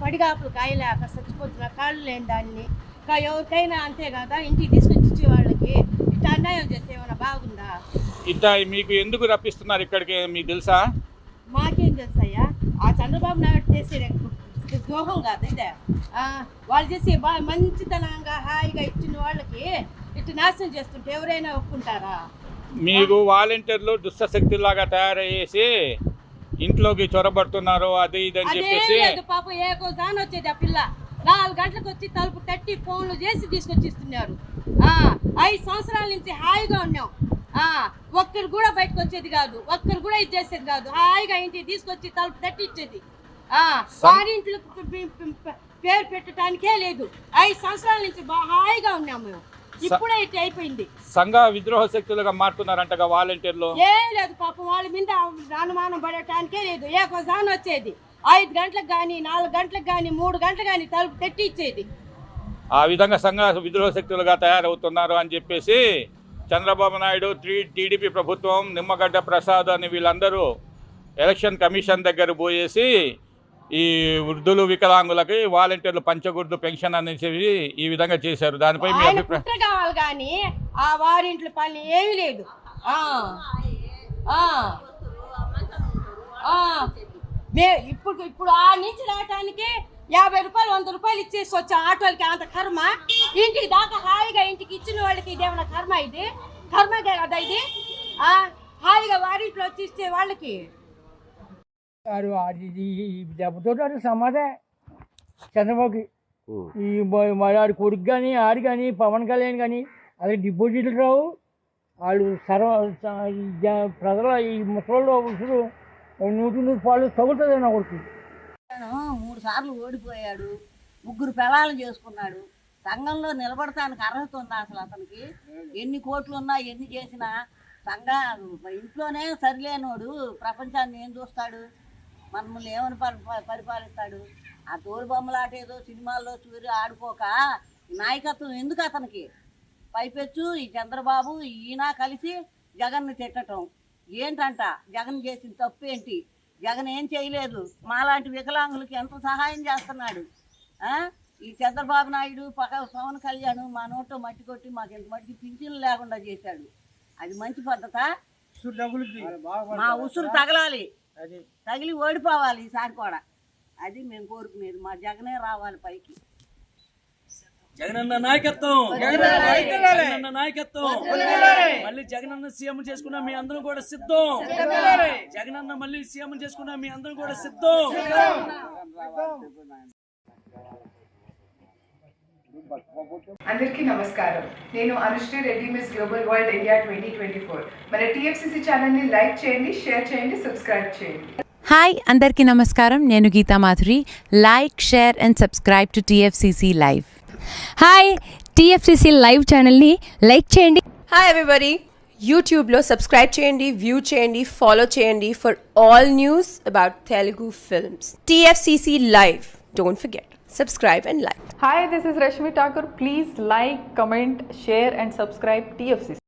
పడిగాపులు కాయలేక చచ్చిపోతున్నా, కాళ్ళు లేని దాన్ని. ఎవరికైనా అంతే కదా, ఇంటికి తీసుకొచ్చి ఇచ్చే వాళ్ళకి ఇట్లా అన్యాయం చేస్తే ఏమైనా బాగుందా? ఇట్లా మీకు ఎందుకు రప్పిస్తున్నారు ఇక్కడికి మీకు తెలుసా? మాకేం తెలుసయ్యా, ఆ చంద్రబాబు నాయుడు చేసే ద్రోహం కాదు ఇదే. వాళ్ళు చేసి బాగా మంచితనంగా హాయిగా ఇచ్చిన వాళ్ళకి ఇట్లా నాశనం చేస్తుంటే ఎవరైనా ఒప్పుకుంటారా? మీకు వాలంటీర్లు దుష్టశక్తుల్లాగా తయారయ్యేసి ఇంట్లోకి చొరబడుతున్నారు, అది ఇది అని చెప్పేసి. పాపం ఏ కోసాని వచ్చేది ఆ పిల్ల 4 గంటలకు వచ్చి తలుపు తట్టి ఫోన్లు చేసి తీసుకొచ్చి ఇస్తున్నారు. 5 సంవత్సరాల నుంచి హాయిగా ఉన్నాం. ఒక్కరు కూడా బయటకు వచ్చేది కాదు, ఒక్కరు కూడా ఇది చేసేది కాదు. హాయిగా ఇంటికి తీసుకొచ్చి తలుపు తట్టి ఇచ్చేది. వారింట్లో పేరు పెట్టడానికే లేదు. 5 సంవత్సరాల నుంచి హాయిగా ఉన్నాం మేము. ఇప్పుడే ఇట్లా అయిపోయింది. సంఘ విద్రోహ శక్తులుగా మారుతున్నారంటగా వాలంటీర్లు. ఏం లేదు పాపం, వాళ్ళ మీద అనుమానం పడటానికే లేదు. ఏ కోసాని వచ్చేది 5 గంటలకు కానీ 4 గంటలకు కానీ 3 గంటలకు కానీ తలుపు తట్టి ఇచ్చేది. ఆ విధంగా సంఘ విద్రోహ శక్తులుగా తయారవుతున్నారు అని చెప్పేసి చంద్రబాబు నాయుడు, టీడీపీ ప్రభుత్వం, నిమ్మగడ్డ ప్రసాద్ అని వీళ్ళందరూ ఎలక్షన్ కమిషన్ దగ్గర పోయేసి ఈ వృద్ధులు, వికలాంగులకి వాలంటీర్లు పంచగుర్దు పెన్షన్ అనేసి ఈ విధంగా చేశారు. దానిపై మీ అభిప్రాయం? కావాలి కానీ ఆ వారింట్లో పని ఏమీ లేదు. ఇప్పుడు ఆ నుంచి రావటానికి 50 రూపాయలు 100 రూపాయలు ఇచ్చేసి వచ్చే ఆటోలకి అంత కర్మ. ఇంటికి దాకా హాయిగా ఇంటికి ఇచ్చిన వాళ్ళకి ఇదేమన్నా కర్మ? ఇది కర్మగే కదా ఇది. హాయిగా వారింట్లో వచ్చి ఇచ్చే వాళ్ళకి దెబ్బతో సమాధే చంద్రబాబుకి. ఈ ఆడి కొడుకు కానీ ఆడి కానీ పవన్ కళ్యాణ్ కానీ అది డిపాజిట్లు రావు. వాళ్ళు ప్రజల ఈ ముసలి ఉసురు 100 పాలు తగులుతుంది నా కొడుకు. 3 సార్లు ఓడిపోయాడు, 3 పిల్లలు చేసుకున్నాడు. సంఘంలో నిలబడటానికి అర్హత ఉందా అసలు అతనికి? ఎన్ని కోట్లు ఉన్నా ఎన్ని చేసినా ఇంట్లోనే సరిలేనోడు ప్రపంచాన్ని ఏం చూస్తాడు? మనల్ని ఏమని పరిపాలిస్తాడు? ఆ తోలు బొమ్మలాట ఏదో సినిమాల్లో చూరి ఆడుకోక నాయకత్వం ఎందుకు అతనికి? పైపెచ్చు ఈ చంద్రబాబు ఈయన కలిసి జగన్ని తిట్టడం ఏంటంట? జగన్ చేసిన తప్పు ఏంటి? జగన్ ఏం చేయలేదు. మాలాంటి వికలాంగులకి ఎంత సహాయం చేస్తున్నాడు. ఈ చంద్రబాబు నాయుడు పవన్ కళ్యాణ్ మా నోట్లో మట్టి కొట్టి మాకు ఎంత మట్టికి పింఛన్లు లేకుండా చేశాడు. అది మంచి పద్ధత? మా ఉసురు తగలాలి, తగిలి ఓడిపోవాలి ఈసారి కూడా. అది మేము కోరుకునేది. మా జగనే రావాలి పైకి. జగనన్న నాయకత్వం, జగనన్న నాయకత్వం. మళ్ళీ జగనన్న సీఎం చేసుకున్నా మీ అందరం కూడా సిద్ధం. జగనన్న మళ్ళీ సీఎం చేసుకున్నా మీ అందరం కూడా సిద్ధం. అందరికీ నమస్కారం. నేను Anusri Reddy, miss global world India 2024. మన టీఎఫ్సీసీ ఛానల్ని లైక్ చేయండి, షేర్ చేయండి, సబ్స్క్రైబ్ చేయండి. హాయ్ అందరికీ నమస్కారం. నేను Geetha Madhuri. Like, share and subscribe to TFCC live. Hi, TFCC live ఛానల్ని లైక్ చేయండి. హాయ్ ఎవ్రీబడి, యూట్యూబ్లో సబ్స్క్రైబ్ చేయండి, వ్యూ చేయండి, ఫాలో చేయండి for all news about Telugu films. TFCC live, don't forget, subscribe and like. Hi, this is Rashmi Thakur. Please like, comment, share and subscribe TFCC.